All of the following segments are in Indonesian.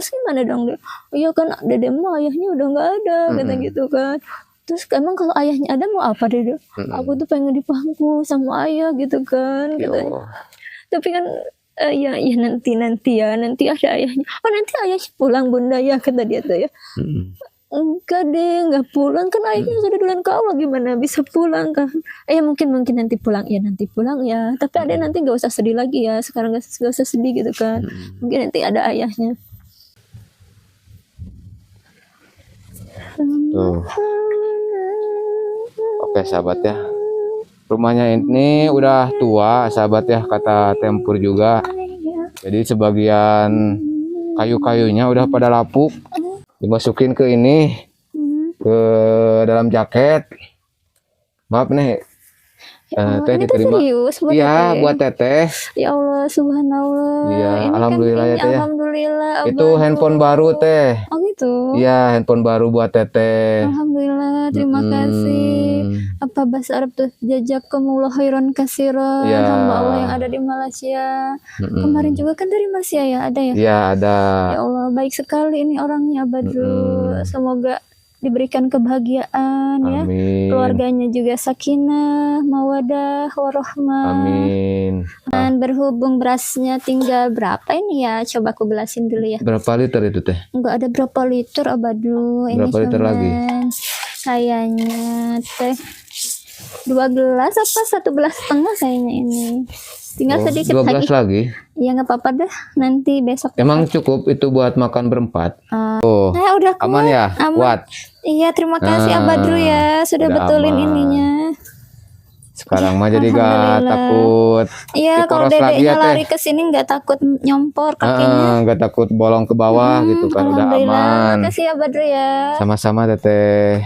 terus gimana dong dia? Iya kan dede mah ayahnya udah nggak ada, kata gitu kan. Terus emang kalau ayahnya ada mau apa dede? Aku tuh pengen dipangku sama ayah gitu kan, katanya. Tapi kan ya nanti ada ayahnya. Oh nanti ayahnya pulang bunda ya, kata dia tuh ya. Enggak deh, nggak pulang kan ayahnya sudah duluan ke Allah, gimana bisa pulang kan? Mungkin nanti pulang ya. Tapi ada nanti nggak usah sedih lagi ya. Sekarang nggak usah sedih gitu kan. Mungkin nanti ada ayahnya. Tuh. Oke sahabat ya. Rumahnya ini udah tua sahabat ya, kata Tempur juga. Jadi sebagian kayu-kayunya udah pada lapuk. Dimasukin ke ini, ke dalam jaket. Maaf nih, teh diterima. Iya, buat teteh. Ya Allah, subhanallah. Iya, alhamdulillah ya teh. Alhamdulillah. Itu handphone baru teh. Oh gitu. Iya, handphone baru buat teteh. Alhamdulillah, terima kasih. Apa bahasa Arab tuh? Jazakumullah khairan katsiran. Hamba Allah yang ada di Malaysia. Kemarin juga kan dari Malaysia ya, ada ya? Iya, ada. Ya Allah, baik sekali ini orangnya Badru. Semoga diberikan kebahagiaan. Amin. Ya. Keluarganya juga sakinah, mawadah, warahmah. Amin. Dan berhubung berasnya tinggal berapa ini ya? Coba aku belasin dulu ya. Berapa liter itu teh? Enggak ada berapa liter Badru. Ini berapa liter lagi? Kayaknya teh 2 gelas apa 1 gelas setengah kayaknya ini. Tinggal sedikit 12 lagi. Iya nggak apa-apa deh, nanti besok. Emang cukup itu buat makan berempat? Udah kuat. Aman ya? Aman. Kuat. Iya, terima kasih Abadru ya sudah betulin aman. ininya. Sekarang mah jadi gak takut. Iya, kalau dedeknya lari ke sini nggak takut nyompor kakinya. Nggak takut bolong ke bawah gitu kan, udah aman. Terima kasih Abadru ya. Sama-sama teteh.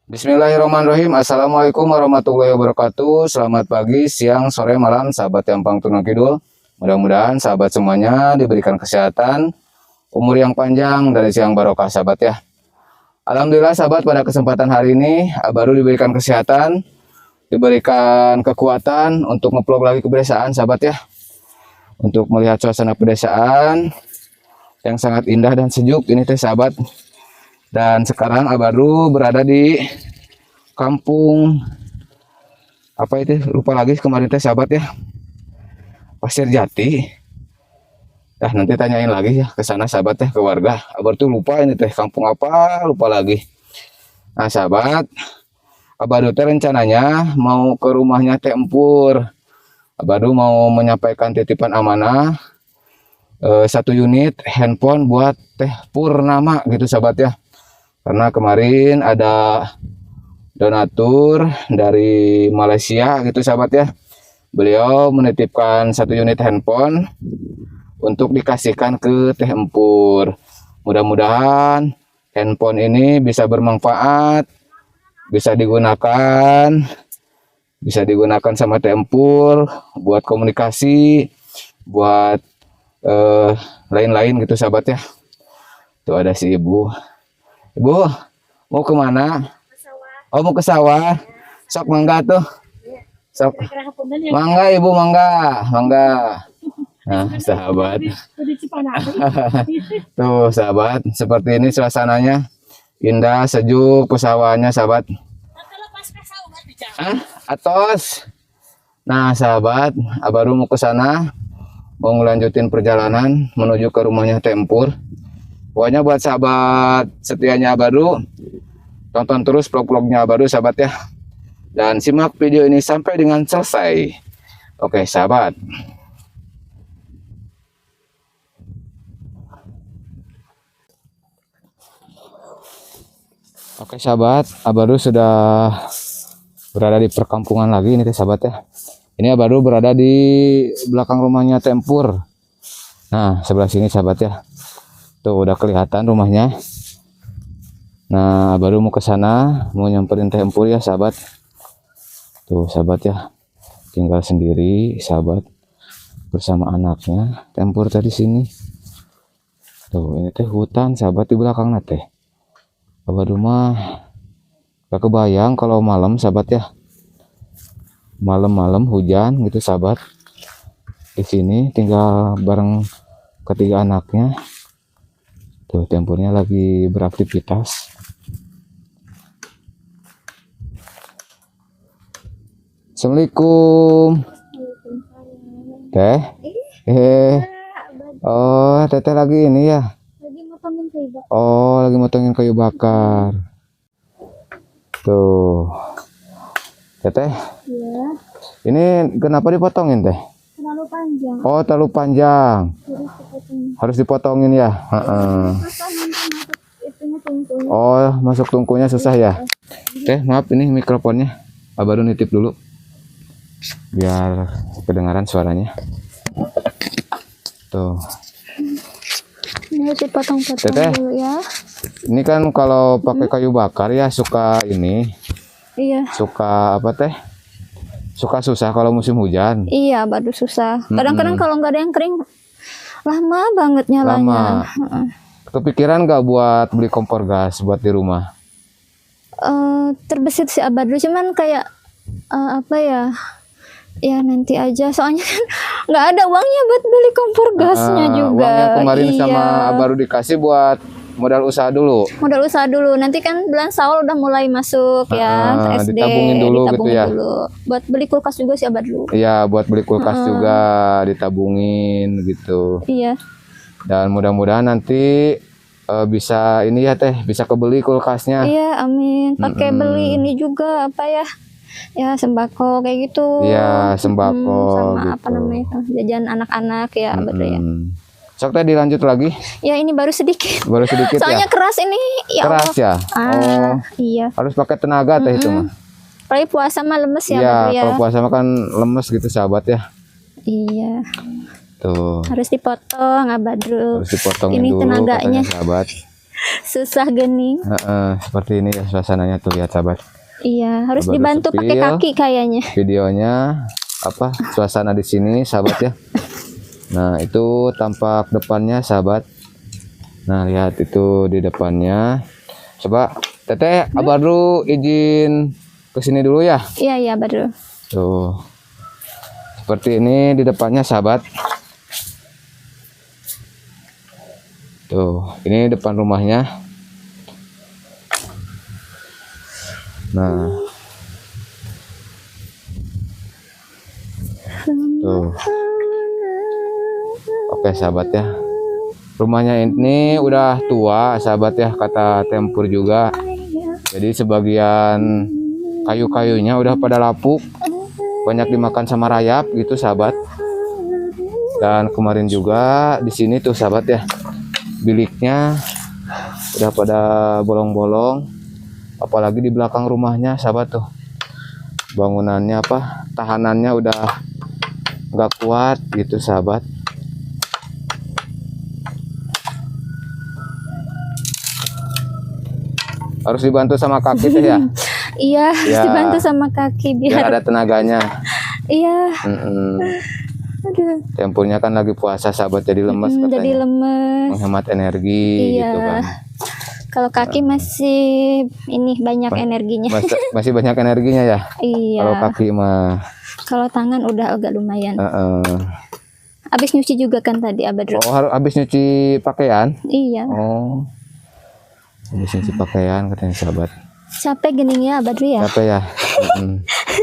Bismillahirrahmanirrahim. Assalamualaikum warahmatullahi wabarakatuh. Selamat pagi, siang, sore, malam sahabat Yampang Turun Kidul. Mudah-mudahan sahabat semuanya diberikan kesehatan, umur yang panjang, dari siang barokah sahabat ya. Alhamdulillah sahabat, pada kesempatan hari ini baru diberikan kesehatan, diberikan kekuatan untuk nge-vlog lagi ke pedesaan sahabat ya. Untuk melihat suasana pedesaan yang sangat indah dan sejuk ini teh sahabat. Dan sekarang baru berada di kampung apa itu, lupa lagi kemarin teh sahabat ya, Pasir Jati. Nanti tanyain lagi ya ke sana sahabat teh, ke warga. Abar tuh lupa ini teh kampung apa, lupa lagi. Nah sahabat, Abadu teh rencananya mau ke rumahnya Teh Empur. Abadu mau menyampaikan titipan amanah 1 unit handphone buat Teh Purnama gitu sahabat ya. Karena kemarin ada donatur dari Malaysia gitu sahabat ya. Beliau menitipkan 1 unit handphone untuk dikasihkan ke Teh Empur. Mudah-mudahan handphone ini bisa bermanfaat, bisa digunakan sama Teh Empur buat komunikasi, buat lain-lain gitu sahabat ya. Tuh ada si ibu. Ibu, mau kemana? Oh, mau ke sawah. Sok mangga tuh. Sok. Mangga ibu, mangga. Nah, sahabat. Tuh, sahabat. Seperti ini suasananya. Indah, sejuk, pesawahnya, sahabat. Atos. Nah, sahabat. Baru mau ke sana. Mau ngelanjutin perjalanan menuju ke rumahnya Teh Empur. Pokoknya buat sahabat setianya baru, tonton terus vlog-vlognya baru sahabat ya. Dan simak video ini sampai dengan selesai. Oke sahabat. Oke sahabat, baru sudah berada di perkampungan lagi ini sahabat ya. Ini baru berada di belakang rumahnya Teh Empur. Nah sebelah sini sahabat ya. Tuh udah kelihatan rumahnya. Nah baru mau ke sana, mau nyamperin Teh Empur ya sahabat. Tuh sahabat ya, tinggal sendiri sahabat bersama anaknya. Teh Empur tadi sini. Tuh ini teh hutan sahabat di belakangnya teh. Abah rumah gak kebayang kalau malam sahabat ya. Malam-malam hujan gitu sahabat. Di sini tinggal bareng ketiga anaknya. Tuh tempurnya lagi beraktivitas. Assalamualaikum. Teh. Oh, teteh lagi ini ya. Lagi motongin kayu bakar. Oh, lagi motongin kayu bakar. Tuh. Teteh, Ya, ini kenapa dipotongin teh? terlalu panjang. Oh, terlalu panjang. Terus dipotong. Harus dipotongin ya. Heeh. Masa nanti masuk itunya tungkunya. Oh, masuk tungkunya susah ya. Teh, maaf ini mikrofonnya. Baru nitip dulu. Biar kedengaran suaranya. Tuh. Ini harus dipotong-potong Teteh. dulu ya. Ini kan kalau pakai kayu bakar ya suka ini, Iya. suka apa teh? Suka susah kalau musim hujan. Iya, baru susah. Kadang-kadang kalau nggak ada yang kering, lama banget nyalanya. Lama. Kepikiran nggak buat beli kompor gas buat di rumah? Terbesit si Abadru, cuman kayak apa ya? Ya nanti aja. Soalnya kan nggak ada uangnya buat beli kompor gasnya juga. Uang yang kemarin Iya. sama baru dikasih buat modal usaha dulu. Modal usaha dulu. Nanti kan bulan Saul udah mulai masuk ya SD. Ditabungin dulu gitu ya. Dulu. Buat beli kulkas juga sih Abadru. Iya, buat beli kulkas juga ditabungin gitu. Iya. Dan mudah-mudahan nanti bisa ini ya teh, bisa kebeli kulkasnya. Iya, amin. Pakai beli ini juga apa ya? Ya sembako kayak gitu. Iya, sembako sama gitu. apa namanya itu, jajan anak-anak ya, betul ya. Sok teh dilanjut lagi. Ya ini baru sedikit. Baru sedikit Soalnya ya. keras ini. Ya Keras Allah. ya. Iya. Harus pakai tenaga teh itu mah. Apalagi puasa mah lemes ya, Iya, Badru ya. kalau puasa mah kan lemes gitu sahabat ya. Iya. Tuh. Harus dipotong, Abadru. Harus dipotongin Ini dulu tenaganya. katanya sahabat. Susah geni. Seperti ini ya suasananya tuh lihat sahabat. Iya, harus Abadru dibantu pakai sepil. kaki kayaknya. Videonya apa suasana di sini sahabat ya. Nah, itu tampak depannya sahabat. Nah, lihat itu di depannya. Coba Teteh, Abadru izin ke sini dulu ya. Iya, iya, Badru. Tuh. Seperti ini di depannya sahabat. Tuh, ini depan rumahnya. Nah. Tuh. Oke sahabat ya. Rumahnya ini udah tua sahabat ya, kata Tempur juga. Jadi sebagian kayu-kayunya udah pada lapuk. Banyak dimakan sama rayap gitu sahabat. Dan kemarin juga di sini tuh sahabat ya. Biliknya udah pada bolong-bolong. Apalagi di belakang rumahnya sahabat tuh. Bangunannya apa? Tahanannya udah nggak kuat gitu sahabat. Harus dibantu sama kaki teh ya. Iya, harus Ya. dibantu sama kaki Biar biar. ada tenaganya. Iya. Aduh. Tempurnya kan lagi puasa sahabat jadi lemes Jadi katanya. lemes. Menghemat energi Iya. gitu kan. Kalau kaki masih ini banyak energinya. Masih banyak energinya ya. Iya. Kalau kaki mah. Kalau tangan udah agak lumayan. Heeh. Habis nyuci juga kan tadi Abadru. Oh, harus habis nyuci pakaian. Iya. Oh. Habis nyuci pakaian katanya sahabat. Capek gini ya Abadru ya. Capek ya.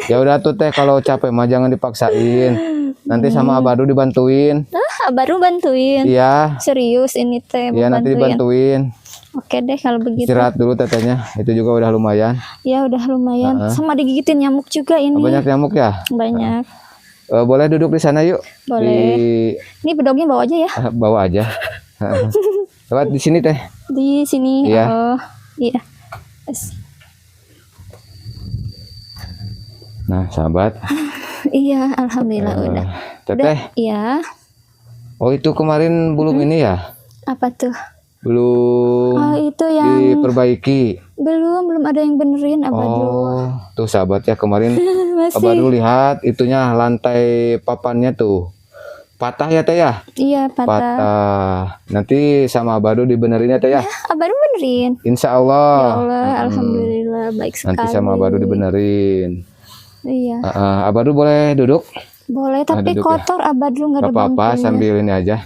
Ya udah tuh teh, kalau capek mah jangan dipaksain. Nanti sama Abadu dibantuin. Baru bantuin. Iya. Serius ini teh Iya, nanti dibantuin. Oke deh kalau begitu. Istirahat dulu tetehnya. Itu juga udah lumayan. Ya udah lumayan. Sama digigitin nyamuk juga ini. Banyak nyamuk ya? Banyak. Boleh duduk di sana yuk. Boleh. Ini bedognya bawa aja ya. Bawa aja. Lewat di sini teh. Di sini. Iya. Oh, iya. Yes. Nah, sahabat. Iya, alhamdulillah udah. Teteh. Iya. Oh, itu kemarin belum ini ya? Apa tuh? Belum Oh, itu yang diperbaiki. belum ada yang benerin Abadru. Oh, tuh sahabat ya, kemarin Masih. Abadu lihat itunya lantai papannya tuh. Patah ya teh ya? Iya, patah. Patah. Nanti sama Abadu dibenerin ya teh ya? Abang benerin. Insya Ya Allah. Allah, alhamdulillah baik sekali. Nanti sama Abadu dibenerin. Iya. Abadu boleh duduk? Boleh, tapi duduk ya. kotor Abadu nggak Gak ada apa-apa, bangkunya. sambil ini aja.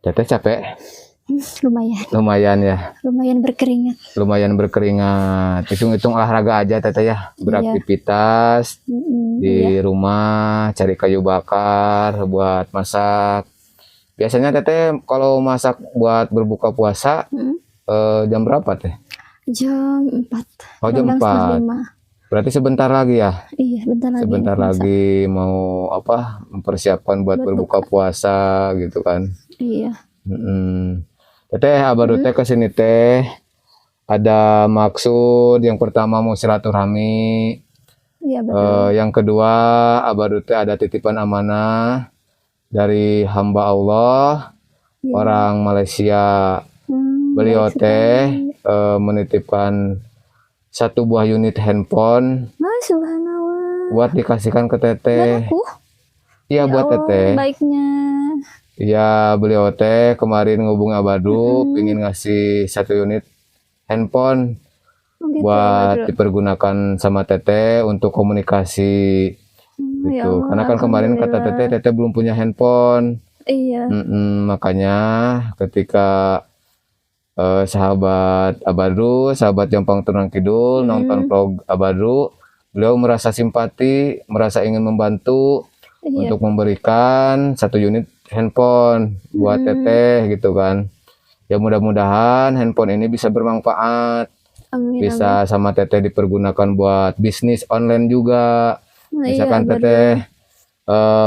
Teteh capek? Lumayan. Lumayan ya. Lumayan berkeringat. Lumayan berkeringat. Hitung-hitung olahraga aja teteh ya. Beraktivitas di rumah, cari kayu bakar buat masak. Biasanya teteh kalau masak buat berbuka puasa jam berapa teh? Jam 4. Oh, jam 4. Berarti sebentar lagi ya? Iya, bentar lagi. Sebentar lagi mau apa? Mempersiapkan buat berbuka puasa gitu kan. Iya. Teteh, Abadu teh kesini teh ada maksud. Yang pertama mau silaturahmi. Iya, betul. Yang kedua, Abadu teh ada titipan amanah dari hamba Allah, orang Malaysia. Beliau teh menitipkan 1 buah unit handphone. Subhanallah. Buat dikasihkan ke teteh. Iya, buat teteh. Baiknya. Iya, beliau teh kemarin ngubung Abadu, pingin ngasih 1 unit handphone buat dipergunakan sama teteh untuk komunikasi gitu. Karena kan kemarin kata teteh belum punya handphone. Iya. Makanya ketika sahabat Abadu, sahabat Jampang Tunang Kidul nonton vlog Abadu, beliau merasa simpati, merasa ingin membantu untuk memberikan 1 unit handphone buat teteh gitu kan. Ya mudah-mudahan handphone ini bisa bermanfaat. Bisa sama teteh dipergunakan buat bisnis online juga. Misalkan teteh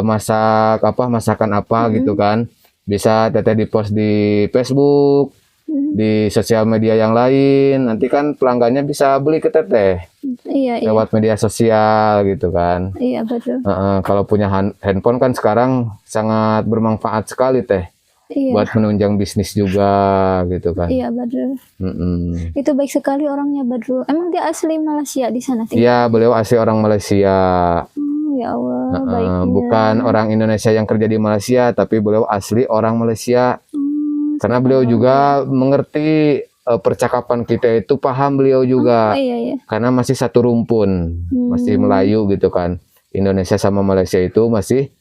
masakan apa gitu kan. Bisa teteh di-post di Facebook, di sosial media yang lain. Nanti kan pelanggannya bisa beli ke teteh. Iya, lewat media sosial gitu kan. Iya, betul. Kalau punya handphone kan sekarang sangat bermanfaat sekali teh. Iya. Buat menunjang bisnis juga gitu kan. Iya, Badrul. Itu baik sekali orangnya, Badrul. Emang dia asli Malaysia di sana? Iya, beliau asli orang Malaysia. Ya Allah, baiknya. Bukan orang Indonesia yang kerja di Malaysia, tapi beliau asli orang Malaysia. Karena beliau juga mengerti percakapan kita itu, paham beliau juga. Iya. Karena masih satu rumpun, masih Melayu gitu kan. Indonesia sama Malaysia itu masih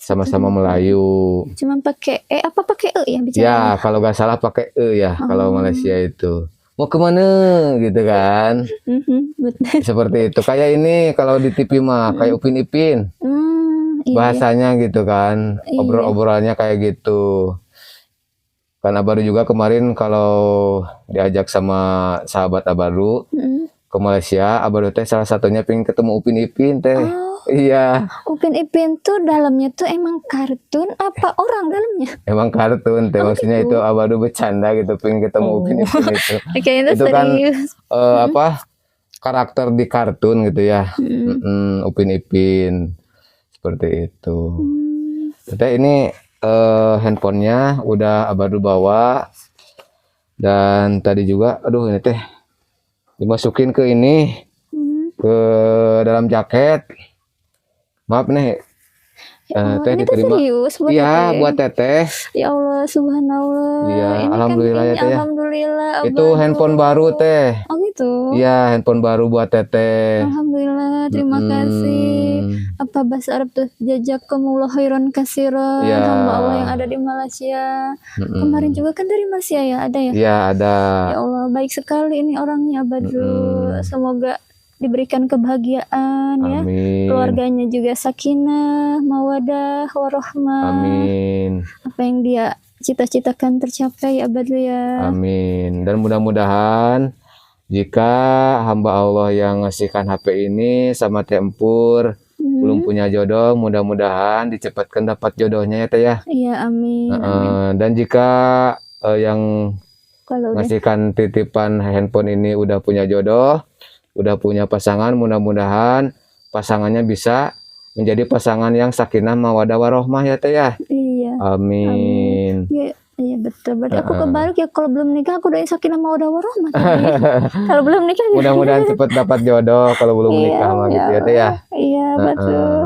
sama-sama Melayu. Cuman pakai apa pakai ya bicara? Ya, kalau nggak salah pakai ya kalau Malaysia itu. Mau kemana gitu kan? Betul. Seperti itu. Kayak ini kalau di TV mah kayak Upin Ipin. Bahasanya gitu kan. Obrol-obrolannya kayak gitu. Kan Abadu juga kemarin kalau diajak sama sahabat Abadu ke Malaysia, Abadu teh salah satunya pengen ketemu Upin Ipin teh. Iya. Upin Ipin tuh dalamnya tuh emang kartun apa orang dalamnya? Emang kartun teh, maksudnya itu Abadu bercanda gitu, pengen ketemu Upin Ipin itu. Itu kan karakter di kartun gitu ya. Upin Ipin seperti itu. Teh ini handphonenya udah Abadu bawa, dan tadi juga ini teh dimasukin ke ini ke dalam jaket. Maaf nih, teh diterima. Iya, buat teteh. Ya Allah, subhanallah. Iya, alhamdulillah ya teh. Alhamdulillah. Itu handphone baru teh. Oh gitu. Iya, handphone baru buat teteh. Alhamdulillah, terima kasih. Apa bahasa Arab tuh? Jazakumullah khairan katsiran. Hamba Allah yang ada di Malaysia. Kemarin juga kan dari Malaysia ya, ada ya? Iya, ada. Ya Allah, baik sekali ini orangnya, Badrul. Semoga diberikan kebahagiaan. Amin. Ya. Keluarganya juga sakinah, mawadah, warahmah. Amin. Apa yang dia cita-citakan tercapai ya Badrul ya. Amin. Dan mudah-mudahan jika hamba Allah yang ngasihkan HP ini sama Tempur belum punya jodoh, mudah-mudahan dicepatkan dapat jodohnya ya teh ya. Iya, amin. Dan jika yang ngasihkan titipan handphone ini udah punya jodoh, udah punya pasangan, mudah-mudahan pasangannya bisa menjadi pasangan yang sakinah mawadah warohmah ya teh ya. Iya. Amin. Iya betul. Berarti aku kebalik ya, kalau belum nikah aku doain sakinah mawadah warohmah. Kalau belum nikah mudah-mudahan cepat dapat jodoh kalau belum nikah mah gitu ya teh ya. Iya betul.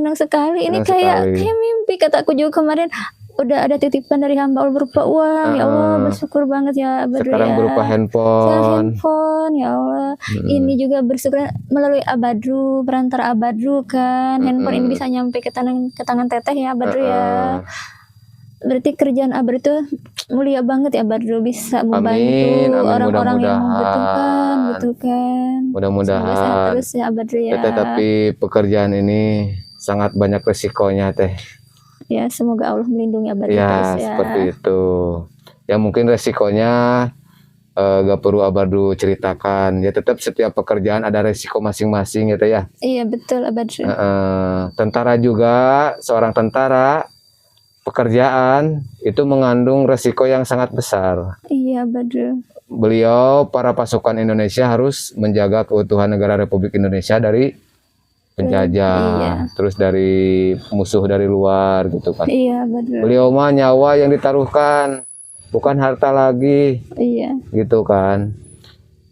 senang sekali. Ini Senang kayak sekali. mimpi, kataku juga kemarin. Udah ada titipan dari hamba Allah berupa uang. Ya Allah, bersyukur banget ya Badru Sekarang ya. berupa handphone. Handphone, ya Allah. Ini juga bersyukur melalui Abadru, perantara Abadru kan. Handphone ini bisa nyampe ke tangan teteh ya Badru ya. Berarti kerjaan Abadru itu mulia banget ya Badru, bisa membantu Amin, orang-orang yang membutuhkan mudah-mudahan. gitu kan. Semoga sehat Mudah-mudahan. terus ya Abadru ya. Teteh, tapi pekerjaan ini sangat banyak resikonya teh. Ya, semoga Allah melindungi Abadru Ya, terus ya. seperti itu. Ya mungkin resikonya gak perlu Abadru ceritakan. Ya tetap setiap pekerjaan ada resiko masing-masing ya teh ya. Iya betul Abadru. Tentara juga, seorang tentara, pekerjaan itu mengandung resiko yang sangat besar. Iya Abadru. Beliau, para pasukan Indonesia harus menjaga keutuhan negara Republik Indonesia dari penjajah, terus dari musuh dari luar gitu kan. Iya Abadru. Beliau mah nyawa yang ditaruhkan, bukan harta lagi. Iya. Gitu kan.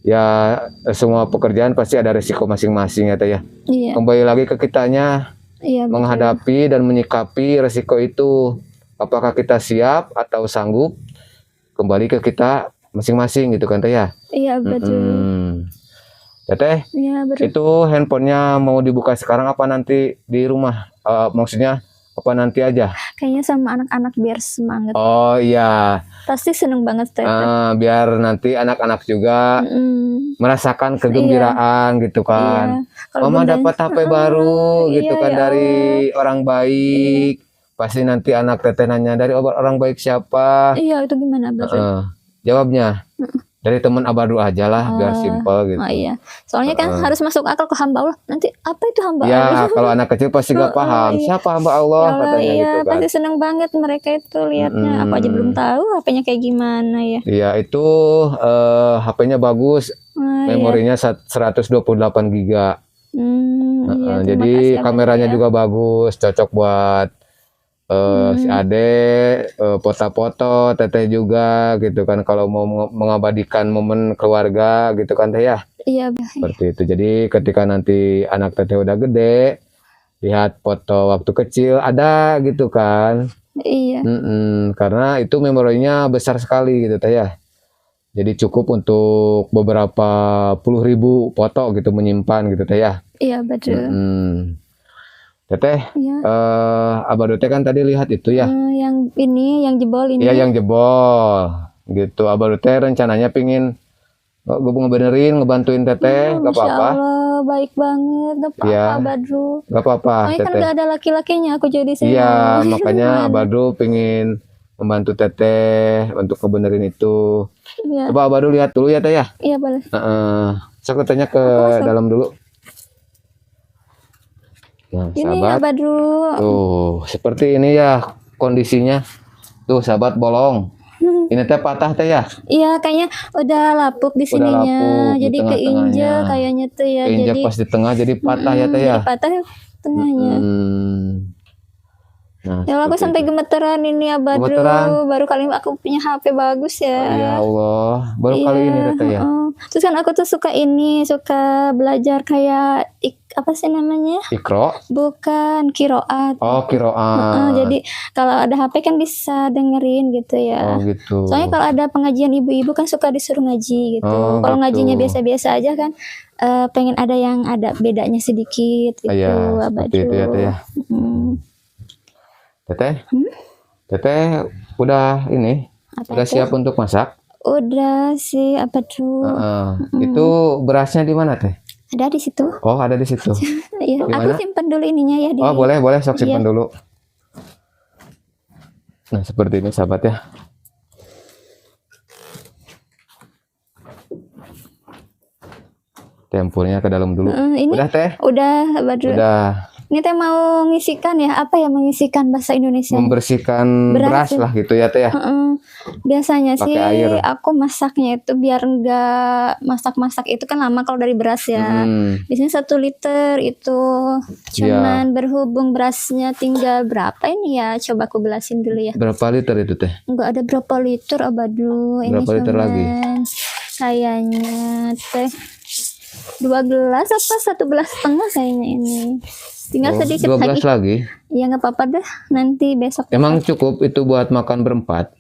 Ya semua pekerjaan pasti ada resiko masing-masing ya teh ya. Iya. Kembali lagi ke kitanya. Iya, menghadapi dan menyikapi resiko itu. Apakah kita siap atau sanggup? Kembali ke kita masing-masing gitu kan teh ya. Iya betul. Ya teh, Iya betul. itu handphonenya mau dibuka sekarang apa nanti di rumah? Maksudnya apa nanti aja? Kayaknya sama anak-anak biar semangat. Oh iya. Pasti seneng banget teh. Biar nanti anak-anak juga merasakan kegembiraan gitu kan. Iya. Mama dapat HP baru gitu kan ya dari orang baik. Pasti nanti anak teteh nanya dari orang baik siapa? Iya, itu gimana Abadru? Jawabnya dari teman Abadru aja lah, biar simpel gitu. Oh iya, soalnya kan harus masuk akal ke hamba Allah. Nanti apa itu hamba Ya, Allah? kalau anak kecil pasti gak paham siapa hamba Allah Ya Allah, katanya iya, gitu kan. pasti seneng banget mereka itu lihatnya. Aku aja belum tahu HP-nya kayak gimana ya. Iya, itu HP-nya bagus, memorinya 128 giga. Iya, Jadi kameranya juga bagus, cocok buat si Ade, foto-foto, teteh juga gitu kan, kalau mau mengabadikan momen keluarga gitu kan teh ya. Iya. Seperti itu. Jadi ketika nanti anak teteh udah gede, lihat foto waktu kecil ada gitu kan. Iya. Karena itu memorinya besar sekali gitu teh ya. Jadi cukup untuk beberapa puluh ribu foto gitu menyimpan gitu teh ya. Iya betul. Teteh, Iya. Abadru teh kan tadi lihat itu ya. Yang ini, yang jebol ini. Iya, yang jebol. Gitu. Abadru teh rencananya pingin ngebenerin, ngebantuin teteh, gak apa-apa. Masya Allah, baik banget. Gak apa-apa Ya, Abadru. gak apa-apa Soalnya kan teteh. gak ada laki-lakinya, aku jadi senang. Iya, makanya Abadru pingin membantu teteh untuk ngebenerin itu. Iya. Coba Abadru lihat dulu ya teh ya. Iya boleh. Sok tetehnya ke dalam dulu. Nah, Ini sahabat. Abadru. Tuh, seperti ini ya kondisinya. Tuh, sahabat bolong. Ini teh patah teh ya. Iya, kayaknya udah lapuk di sininya. lapuk di Jadi tengah-tengahnya. keinjek kayaknya tuh ya. Keinjek Jadi pas di tengah jadi patah ya teh ya. Jadi patah tengahnya. Nah, Ya Allah, aku seperti sampai itu. gemeteran ini Abadru. Gemeteran? Baru kali ini aku punya HP bagus ya. Ya Allah, baru kali ini teteh ya. Terus kan aku tuh suka belajar kayak apa sih namanya? Ikro. Bukan, kiroat. Oh, kiroat. Jadi kalau ada HP kan bisa dengerin gitu ya. Oh, gitu. Soalnya kalau ada pengajian ibu-ibu kan suka disuruh ngaji gitu. Oh, Kalau gitu. ngajinya biasa-biasa aja kan, pengen ada yang ada bedanya sedikit gitu. Iya, seperti itu ya teh ya. Teteh, teteh udah ini, Apa udah itu? siap untuk masak? Udah sih, apa tuh? Itu berasnya di mana teh? Ada di situ. Oh, ada di situ. Iya, Di aku mana? simpan dulu ininya ya di. Oh, boleh, sok simpan Iya. dulu. Nah, seperti ini sahabat ya. Tempurnya ke dalam dulu. Ini Udah teh? udah, Badru. Udah Ini teh mau ngisikan ya, apa ya, mengisikan bahasa Indonesia? membersihkan beras Beras ya. lah gitu ya teh ya. Biasanya Pakai sih air. aku masaknya itu biar enggak masak-masak itu kan lama kalau dari beras ya. Biasanya 1 liter itu. Cuman berhubung berasnya tinggal berapa ini ya? Coba aku belasin dulu ya. Berapa liter itu teh? Enggak ada berapa liter Abadu. Ini Berapa liter lagi? cuman kayaknya teh 2 gelas apa 1 gelas setengah kayaknya ini. Tinggal sedikit 12 lagi. lagi. Ya nggak apa-apa dah. Nanti besok. Emang cukup itu buat makan berempat?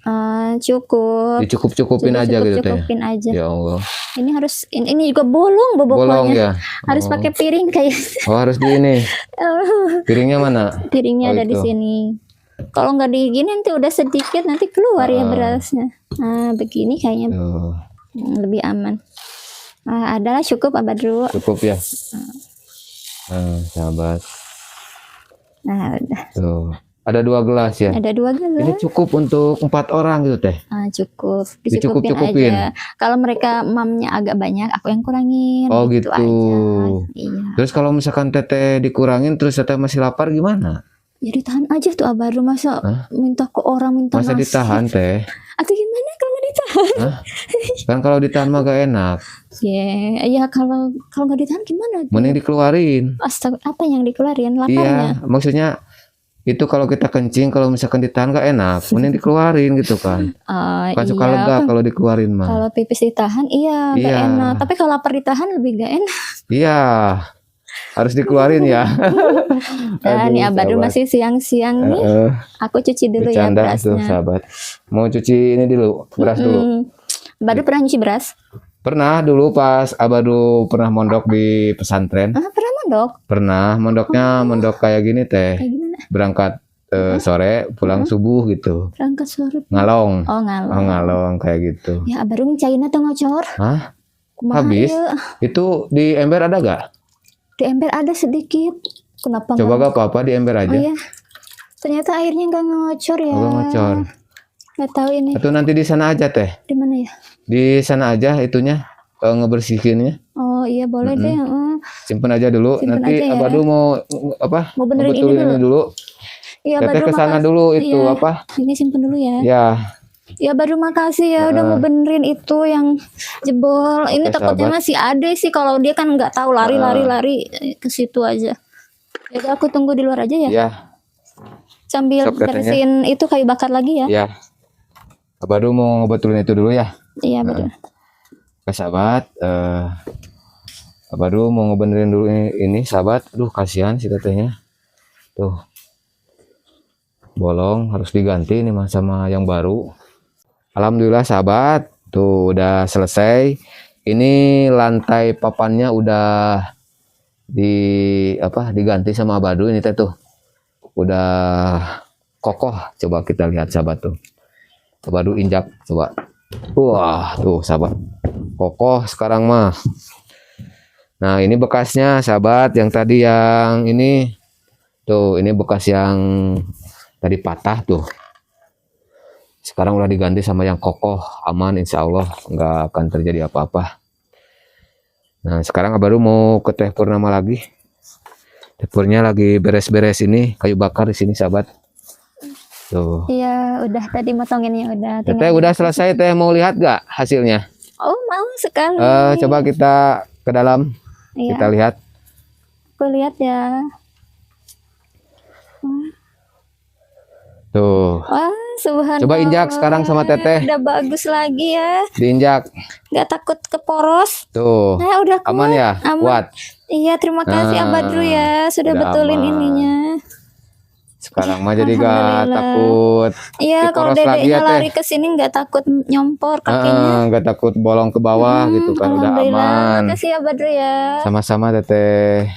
Cukup. Dicukup-cukupin aja gitu teh. Cukupin aja. Ya Allah. Ini harus ini juga bolong Bolong boboknya. ya. Harus pakai piring kayak. Oh harus di ini. Piringnya mana? Piringnya Oh, ada di itu. sini. Kalau nggak di gini nanti udah sedikit nanti keluar ya berasnya. Nah begini kayaknya Tuh, lebih aman. Adalah cukup Abah dulu. cukup ya. Sahabat. Nah udah. Tuh. Ada 2 gelas ya. Ada 2 gelas. Ini cukup untuk 4 orang gitu teh. Cukup. Dicukup-cukupin. Aja. Kalau mereka mamnya agak banyak, aku yang kurangin. Oh gitu. aja. Iya. Terus kalau misalkan teteh dikurangin terus teteh masih lapar gimana? Ya ditahan aja tuh Abah dulu masa minta ke orang minta Masa nasi. ditahan teh? Atau gimana kalau nggak ditahan? Kan kalau ditahan mah gak enak. Ya kalau nggak ditahan gimana? Mending dikeluarin. Astaga, apa yang dikeluarin? Laparnya. Iya, maksudnya itu kalau kita kencing kalau misalkan ditahan gak enak, mending dikeluarin gitu kan. Bukan suka lega kalau dikeluarin mah. Kalau pipis ditahan iya gak enak. Tapi kalau lapar ditahan lebih gak enak. Iya. Harus dikeluarin ya. Nah, nih Abah dulu masih siang-siang nih. Aku cuci dulu ya Bercanda berasnya. tuh sahabat. Mau cuci ini dulu, beras dulu. Abah dulu pernah nyuci beras? Pernah dulu pas Abadu pernah mondok di pesantren. Pernah mondok? Pernah, mondoknya mondok kayak gini teh. Kayak gimana? Berangkat sore, pulang subuh gitu. Berangkat sore. Ngalong. Oh ngalong. Oh, ngalong kayak gitu. Ya Abah dulu ngecain atau ngocor? Hah? Kumaha Habis? ya? Itu di ember ada gak? Di ember ada sedikit. Kenapa Coba nggak? gak apa-apa di ember aja. Oh iya. Ternyata airnya nggak ngocor ya. Oh, ngocor. Nggak tahu ini. Atau nanti di sana aja teh. Di mana ya? Di sana aja itunya ngebersihinnya. Oh iya boleh deh. Simpen aja dulu. Simpen Nanti aja ya. Abadu mau apa? Mau benerin ini ngebetulin dulu. Iya Teteh baru kesana makasih. dulu itu Iya. apa? Ini simpen dulu ya. Ya. Ya baru makasih ya udah mau benerin itu yang jebol. Ini Oke, takutnya sahabat. masih ada sih kalau dia kan nggak tahu lari ke situ aja. Jadi aku tunggu di luar aja ya. Ya. Sambil Sok katanya. bersihin itu kayu bakar lagi ya. Ya. Abadu mau ngebetulin itu dulu ya. Iya betul. Oke sahabat, Abadu mau ngebenerin dulu ini sahabat. Duh kasihan si tetehnya. Tuh. Bolong harus diganti nih mas sama yang baru. Alhamdulillah sahabat, tuh udah selesai. Ini lantai papannya udah diganti sama Abadu ini teh tuh. Udah kokoh. Coba kita lihat sahabat tuh. Abadu injak coba. Wah, tuh sahabat. Kokoh sekarang mah. Nah, ini bekasnya sahabat yang tadi yang ini. Tuh, ini bekas yang tadi patah tuh. Sekarang udah diganti sama yang kokoh, aman insya Allah nggak akan terjadi apa-apa. Nah sekarang baru mau ke Teh Purnama lagi. Teh Purnya lagi beres-beres ini kayu bakar di sini sahabat. Tuh. Iya udah tadi motonginnya udah. Teh udah selesai teh, mau lihat gak hasilnya? Oh mau sekali. Coba kita ke dalam, Iya. kita lihat. Aku lihat ya. Tuh. Wah, subhanallah. Coba injak sekarang sama Teteh. Udah bagus lagi ya. Diinjak. Nggak takut ke poros. Tuh. Nah, udah kuat. Aman ya? Aman. Kuat. Iya, terima kasih Nah, Abah Dru ya sudah udah betulin aman. ininya. Sekarang mah jadi gak Alhamdulillah. takut. Iya, kalau Diporos lagi dedeknya ya, Teh. lari ke sini nggak takut nyompor kakinya. Gak takut bolong ke bawah gitu kan, udah Alhamdulillah. aman. Makasih ya Abah Dru ya. Sama-sama Teteh.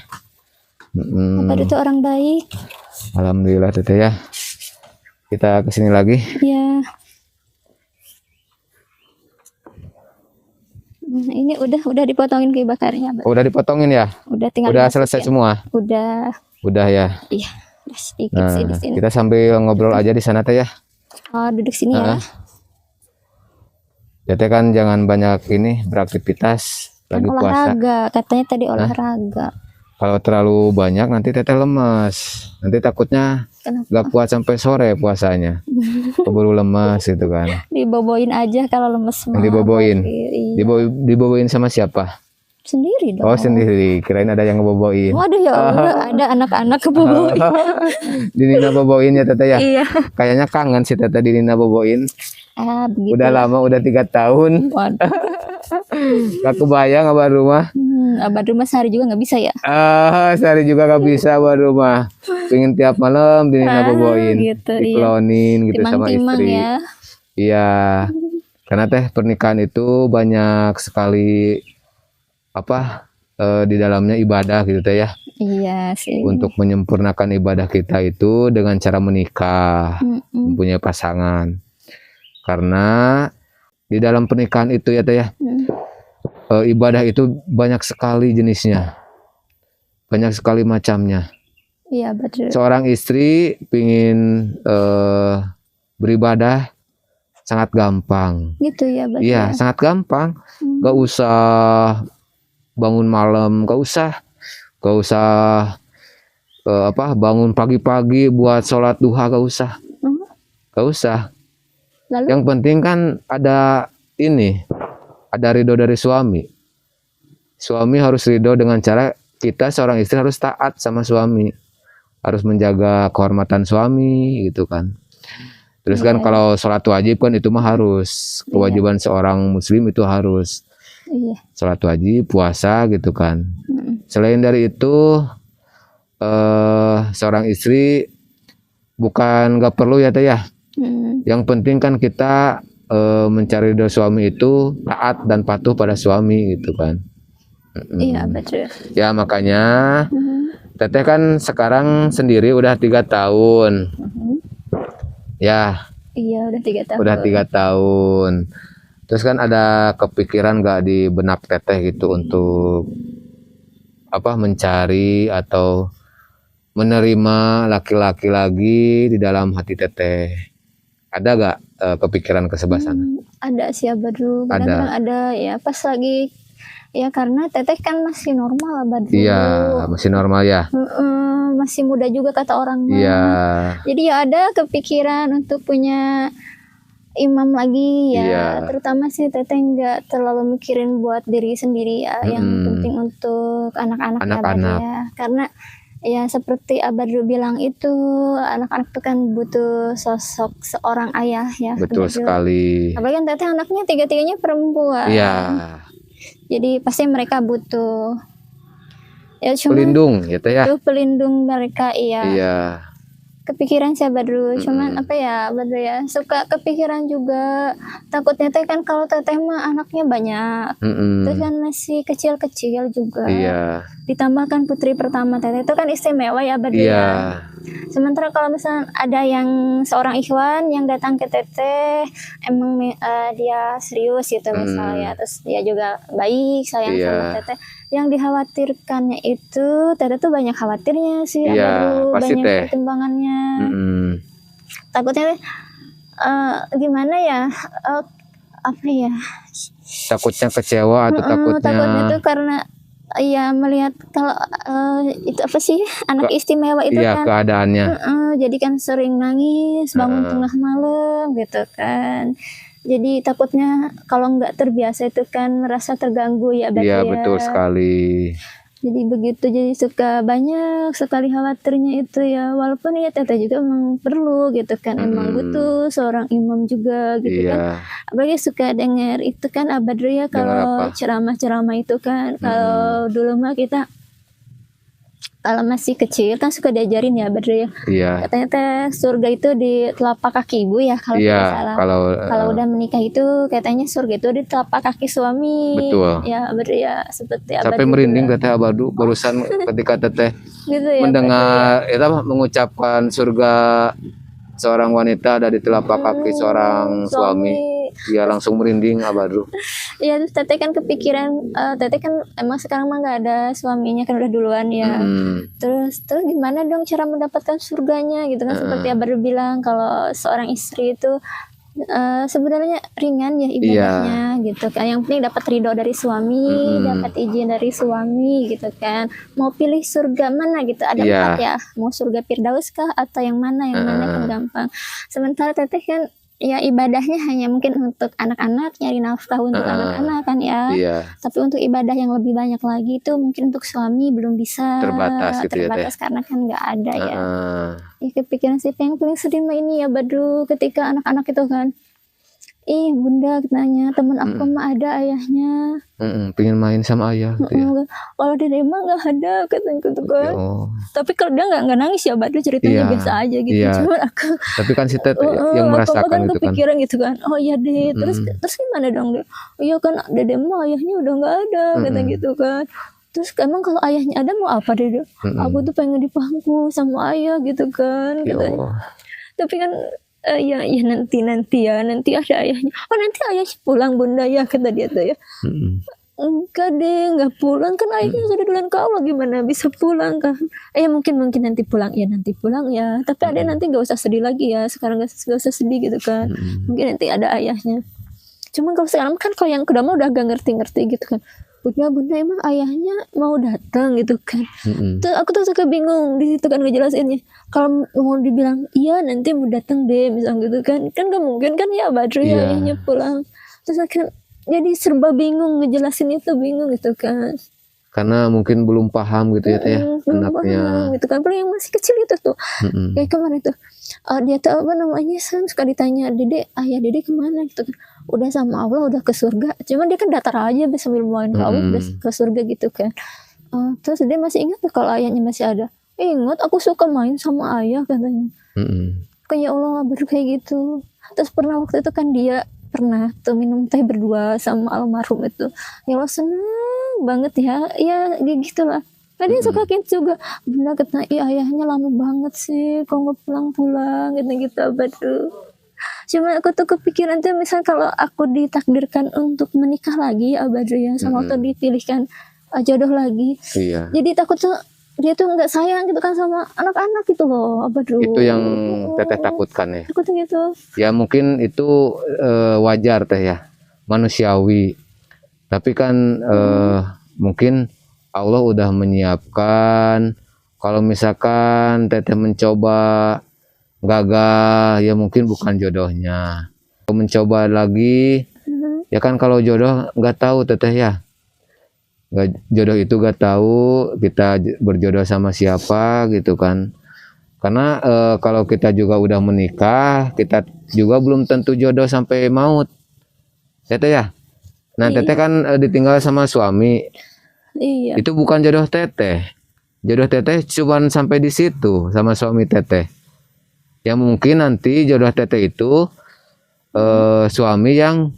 Abah Dru itu orang baik. Alhamdulillah Teteh ya. Kita kesini lagi. Ya. Nah, ini udah dipotongin kayu bakarnya, Abah. Udah dipotongin ya? Udah tinggal Udah dimasukin. selesai semua? Udah. Udah ya. Iya, udah sedikit Nah, sih di sini. kita sambil ngobrol aja di sana Teh ya. Oh, duduk sini ya. Teteh kan jangan banyak ini beraktivitas Kan lagi puasa. olahraga, katanya tadi olahraga. Kalau terlalu banyak nanti Teteh lemes. Nanti takutnya Kenapa? gak kuat sampai sore puasanya. Keburu lemes gitu kan. Diboboin aja kalau lemes mah. Diboboin. Iya. Diboboin sama siapa? Sendiri dong. Oh sendiri. Kirain ada yang ngeboboin. Waduh ya Allah, ada anak-anak keboboin. Dinina boboin ya Teteh ya. Iya. Kayaknya kangen si Teteh Dinina boboin. Begitu. Udah lama, udah 3 tahun. Waduh. Gak kebayang abah rumah. Abad rumah sehari juga nggak bisa ya? Sehari juga gak bisa buat rumah. Pengen tiap malam Nina boboin, gitu, iya. diklonin gitu sama Timang-timang istri. ya. Iya. Karena teh pernikahan itu banyak sekali apa di dalamnya ibadah gitu teh ya. Iya sih. Untuk menyempurnakan ibadah kita itu dengan cara menikah, mempunyai pasangan. Karena di dalam pernikahan itu ya teh ya, ibadah itu banyak sekali jenisnya, banyak sekali macamnya. Iya betul. Seorang istri pingin beribadah sangat gampang. Gitu ya betul. Iya, sangat gampang. Gak usah bangun malam, gak usah bangun pagi-pagi buat sholat duha, gak usah. Lalu? Yang penting kan ada ridho dari suami. Suami harus ridho dengan cara kita seorang istri harus taat sama suami, harus menjaga kehormatan suami gitu kan. Terus kan kalau sholat wajib kan itu mah harus kewajiban seorang muslim, itu harus sholat wajib, puasa gitu kan. Selain dari itu seorang istri bukan gak perlu ya teh ya. Yang penting kan kita mencari ridho suami itu taat dan patuh pada suami gitu kan. Iya betul. Ya makanya teteh kan sekarang sendiri udah 3 tahun. Ya. Iya udah 3 tahun. Udah 3 tahun. Terus kan ada kepikiran gak di benak teteh gitu untuk mencari atau menerima laki-laki lagi di dalam hati teteh? Ada gak kepikiran ke sebelah sana? Ada sih Abadu. Kadang-kadang ada ya pas lagi ya, karena teteh kan masih normal Abadu. Iya masih normal ya. Masih muda juga kata orang. Iya. Jadi ya ada kepikiran untuk punya imam lagi ya. Iya. Terutama sih teteh nggak terlalu mikirin buat diri sendiri ya. Yang penting untuk anak-anak ya. Karena ya seperti Abadu bilang itu, anak-anak itu kan butuh sosok seorang ayah ya. Betul sekali. Apalagi kan teteh anaknya 3-3-nya perempuan. Iya. Jadi pasti mereka butuh ya pelindung ya teh ya. Pelindung mereka Iya. Kepikiran sih Badru, cuman Badru ya suka kepikiran juga, takutnya teh kan kalau teteh mah anaknya banyak, terus kan masih kecil-kecil juga. Iya. Ditambahkan putri pertama teteh itu kan istimewa ya Badru ya. Sementara kalau misalnya ada yang seorang ikhwan yang datang ke teteh, emang dia serius gitu misalnya, terus dia juga baik sayang sama teteh. Yang dikhawatirkannya itu teteh tuh banyak khawatirnya sih, banyak pertimbangannya. Takutnya gimana ya, takutnya kecewa atau takutnya tuh karena ya melihat kalau itu anak istimewa itu kan keadaannya. Jadi kan sering nangis bangun tengah malam gitu kan. Jadi takutnya kalau nggak terbiasa itu kan merasa terganggu ya. Iya betul sekali. Jadi begitu, jadi suka banyak sekali khawatirnya itu ya. Walaupun ya teteh juga emang perlu gitu kan, emang butuh seorang imam juga gitu kan. Apalagi suka dengar itu kan Abadru ya kalau ceramah-ceramah itu kan. Kalau dulu mah kita kalau masih kecil kan suka diajarin ya Badru ya. Iya. Katanya teh surga itu di telapak kaki ibu ya kalau tidak salah. Kalau udah menikah itu katanya surga itu di telapak kaki suami. Betul. Ya Badru ya seperti Sampai Badru merinding teteh Abadu barusan ketika teteh gitu ya, mendengar mengucapkan surga seorang wanita ada di telapak kaki seorang suami. Ya langsung merinding Abadu. Iya terus teteh kan kepikiran, teteh kan emang sekarang mah nggak ada suaminya kan udah duluan ya. Terus gimana dong cara mendapatkan surganya gitu kan, seperti Abadu bilang kalau seorang istri itu sebenarnya ringan ya ibadahnya gitu kan. Yang penting dapat ridho dari suami, dapat izin dari suami gitu kan. Mau pilih surga mana gitu, ada 4 ya. Mau surga Firdaus kah atau yang mana kan gampang. Sementara teteh kan ya ibadahnya hanya mungkin untuk anak-anak, nyari nafkah untuk anak-anak kan ya. Tapi untuk ibadah yang lebih banyak lagi itu mungkin untuk suami belum bisa, terbatas karena kan nggak ada ya. Ya kepikiran sih yang paling sedih mah ini ya Badru, ketika anak-anak itu kan ih bunda nanya temen aku mah ada ayahnya. Pengen main sama ayah gitu ya. Kalau dede mah nggak ada katanya gitu kan. Oh. Tapi kalau dia nggak nangis ya Badu ceritanya Iya, biasa aja gitu. iya. Cuman aku Tapi kan si Tete yang aku merasakan kan itu kan. kepikiran gitu kan. Oh iya deh. Terus gimana dong deh? Oh iya kan dede mah ayahnya udah nggak ada kata gitu kan. Terus emang kalau ayahnya ada mau apa deh? Aku tuh pengen dipangku sama ayah gitu kan katanya. Tapi kan ya nanti ada ayahnya. Oh nanti ayahnya pulang bunda ya kata dia tuh ya. Enggak deh, nggak pulang kan ayahnya sudah duluan ke Allah, gimana bisa pulang kan? Mungkin nanti pulang ya. Tapi ada nanti nggak usah sedih lagi ya. Sekarang nggak usah sedih gitu kan. Mungkin nanti ada ayahnya. Cuman kalau sekarang kan kalau yang kedua mah udah agak ngerti gitu kan. Bunda emang ayahnya mau datang gitu kan. Terus aku tuh suka bingung di situ kan ngejelasinnya. Kalau mau dibilang iya nanti mau datang deh misalnya gitu kan gak mungkin kan ya Badru ya ayahnya pulang. Terus akhirnya jadi serba bingung ngejelasin itu bingung gitu kan. Karena mungkin belum paham gitu ya teh anaknya. Gitu kan paling yang masih kecil itu tuh. Kayak kemarin tuh dia tuh apa namanya suka ditanya ayah dede kemana gitu kan. Udah sama Allah udah ke surga. Cuman dia kan datar aja sambil main ke Allah udah ke surga gitu kan. Terus dia masih ingat tuh kalau ayahnya masih ada. Ingat aku suka main sama ayah katanya. Kayak Allah baru kayak gitu. Terus pernah waktu itu kan dia pernah tuh minum teh berdua sama almarhum itu. Ya Allah seneng banget ya gitulah. Nah dia suka gitu juga. Bunda kata ayahnya lama banget sih kok nggak pulang-pulang gitu apa tuh. Cuma aku tuh kepikiran tuh misal kalau aku ditakdirkan untuk menikah lagi Badru ya sama atau dipilihkan jodoh lagi. Iya. Jadi takut tuh dia tuh nggak sayang gitu kan sama anak-anak gitu loh Badru. Itu yang teteh takutkan ya. Takut gitu. Ya mungkin itu wajar teh ya, manusiawi. Tapi kan mungkin Allah udah menyiapkan kalau misalkan teteh mencoba gagal ya mungkin bukan jodohnya. Mencoba lagi ya kan kalau jodoh nggak tahu teteh ya. Jodoh itu nggak tahu kita berjodoh sama siapa gitu kan. Karena kalau kita juga udah menikah, kita juga belum tentu jodoh sampai maut. Teteh ya. Nah, teteh kan ditinggal sama suami. Iya. Itu bukan jodoh teteh. Jodoh teteh cuma sampai di situ sama suami teteh. Ya mungkin nanti jodoh teteh itu suami yang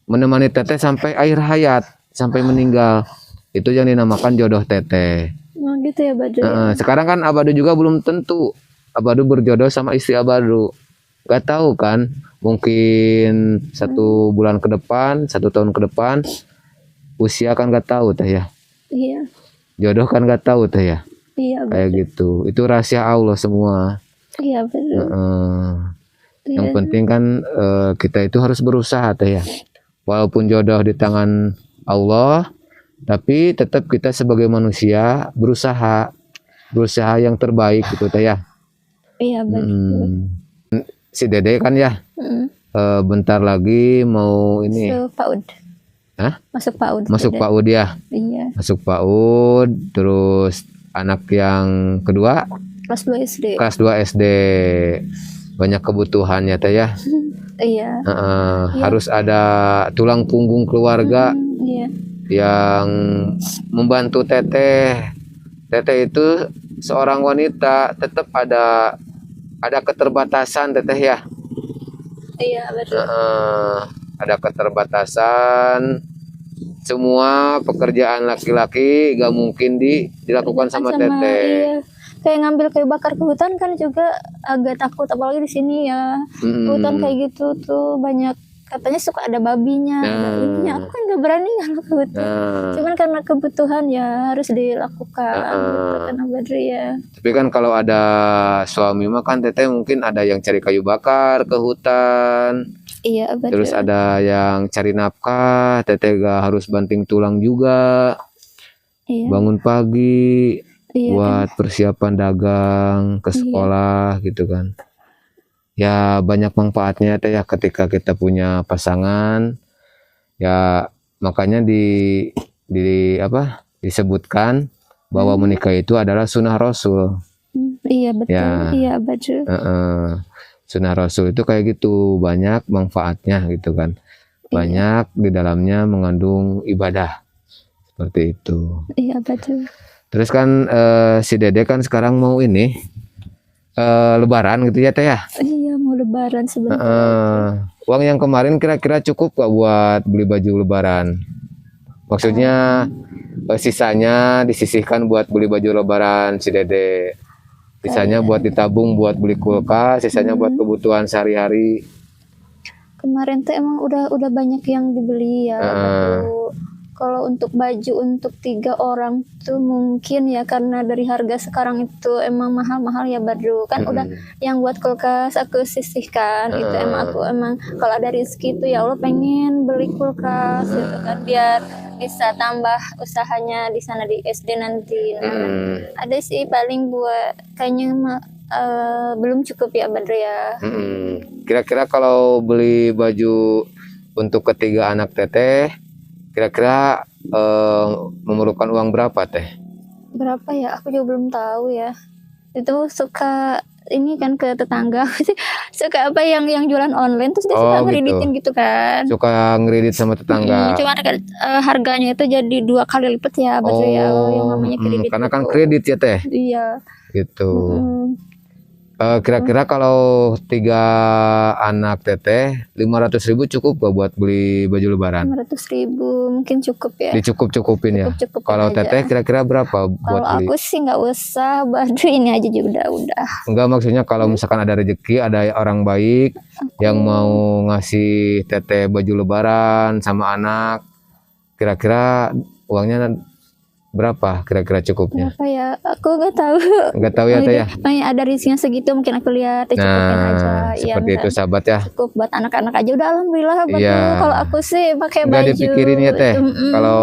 menemani teteh sampai akhir hayat, sampai meninggal. Itu yang dinamakan jodoh teteh. Oh gitu ya Badru. Sekarang kan Abadu juga belum tentu Abadu berjodoh sama istri Abadu. Gak tahu kan, mungkin 1 bulan ke depan, 1 tahun ke depan, usia kan gak tahu teh ya. Iya. Jodoh kan gak tahu teh ya. Iya. Kayak gitu. Itu rahasia Allah semua. Iya betul. Yang penting kan kita itu harus berusaha teh ya. Walaupun jodoh di tangan Allah, tapi tetap kita sebagai manusia berusaha yang terbaik gitu teh ya. Iya betul. Si Dede kan ya bentar lagi mau ini Masuk PAUD. Hah? Masuk PAUD. Masuk PAUD ya. Iya. Masuk PAUD, terus anak yang kedua Kelas 2 SD. kelas 2 SD. Banyak kebutuhannya teh ya. Iya. Harus ada tulang punggung keluarga. Iya. Yang membantu teteh. Teteh itu seorang wanita tetap ada keterbatasan teteh ya. Iya betul. Ada keterbatasan. Semua pekerjaan laki-laki gak mungkin dilakukan sama teteh. Iya. Kayak ngambil kayu bakar ke hutan kan juga agak takut apalagi di sini ya. Hutan kayak gitu tuh banyak katanya suka ada babinya, ada ininya. Aku kan gak berani kalau ke hutan. Cuman karena kebutuhan ya harus dilakukan gitu kan Badru ya. Tapi kan kalau ada suami mah kan teteh mungkin ada yang cari kayu bakar ke hutan. Iya Badru. Terus ada yang cari nafkah, teteh gak harus banting tulang juga. Iya. Bangun pagi buat kan. persiapan dagang ke sekolah gitu kan. Ya banyak manfaatnya teh ya ketika kita punya pasangan. Ya makanya disebutkan bahwa menikah itu adalah sunnah Rasul. Iya betul. Ya. Iya Badru. Sunnah Rasul itu kayak gitu, banyak manfaatnya gitu kan. Banyak di dalamnya mengandung ibadah. Seperti itu. Iya betul. Terus kan si Dede kan sekarang mau ini Lebaran gitu ya Teh ya. Iya mau Lebaran sebentar. Uang yang kemarin kira-kira cukup gak buat beli baju Lebaran? Maksudnya sisanya disisihkan buat beli baju Lebaran si Dede. Sisanya buat ditabung buat beli kulkas, sisanya buat kebutuhan sehari-hari. Kemarin tuh emang udah banyak yang dibeli ya. Betul. Kalau untuk baju untuk 3 orang tuh mungkin ya karena dari harga sekarang itu emang mahal-mahal ya Badru kan udah yang buat kulkas aku sisihkan itu emang kalau ada rezeki itu ya Allah pengen beli kulkas gitu kan biar bisa tambah usahanya di sana di SD nanti. Nah, ada sih paling buat kayaknya belum cukup ya Badru ya. Kira-kira kalau beli baju untuk ketiga anak Teteh kira-kira memerlukan uang berapa Teh? Berapa ya? Aku juga belum tahu ya. Itu suka ini kan ke tetangga suka apa yang jualan online terus dia suka ngeriditin gitu kan. Suka ngeridit sama tetangga. Cuma kan harganya itu jadi 2 kali lipat ya Badru ya yang namanya kredit. Karena kan kredit ya Teh. Iya. Gitu. Kira-kira kalau 3 anak Teteh 500.000 cukup gak buat beli baju Lebaran? 500.000 mungkin cukup ya. Dicukup-cukupin ya. Kalau Teteh kira-kira berapa buat beli? Kalau aku sih nggak usah, Badru ini aja juga udah. Enggak, maksudnya kalau misalkan ada rezeki, ada orang baik yang mau ngasih Teteh baju Lebaran sama anak, kira-kira uangnya berapa kira-kira cukupnya? Berapa ya? Aku nggak tahu. Nggak tahu ya Teh ya? Ada rezekinya segitu mungkin aku lihat cukupin aja. Seperti itu sahabat ya. Cukup buat anak-anak aja udah alhamdulillah Badru. Iya. Kalau aku sih pakai baju. Nggak dipikirin ya Teh. Kalau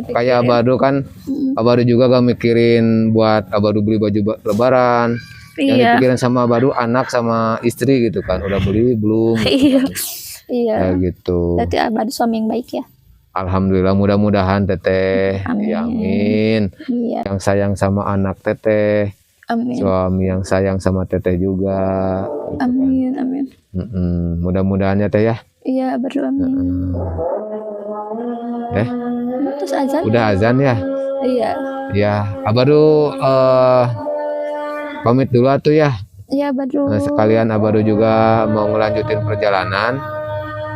kayak Abadu kan, Abadu juga gak mikirin buat Abadu beli baju Lebaran. Yang dipikirin sama Abadu anak sama istri gitu kan. Udah beli belum? Iya. Kayak gitu. Berarti Abadu suami yang baik ya. Alhamdulillah, mudah-mudahan Teteh. Amin. Ya, amin. Iya. Yang sayang sama anak Teteh. Amin. Suami yang sayang sama Teteh juga. Amin, amin. Mudah-mudahan ya Teh ya. Iya, Badru amin. Terus azan? Udah azan ya? Iya. Ya, Abadu pamit dulu atuh ya. Iya, Badru. Sekalian Abadu juga mau ngelanjutin perjalanan.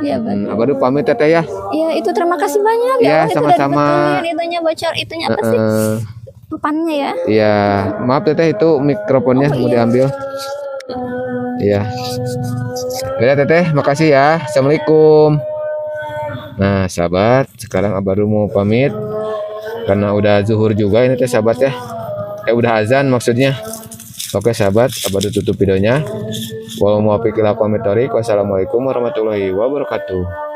Iya, Badru. Abadu pamit Teteh ya. Iya, itu terima kasih banyak ya. Iya, sama-sama. Itunya bocor, itunya apa sih? Papannya ya. Iya, maaf Teteh itu mikrofonnya mau diambil. Iya. Ya Teteh, makasih ya. Assalamualaikum. Nah, sahabat, sekarang Abadu mau pamit karena udah zuhur juga ini Teh sahabat ya. Udah azan maksudnya. Oke sahabat, Abadu tutup videonya. Wassalamualaikum warahmatullahi wabarakatuh.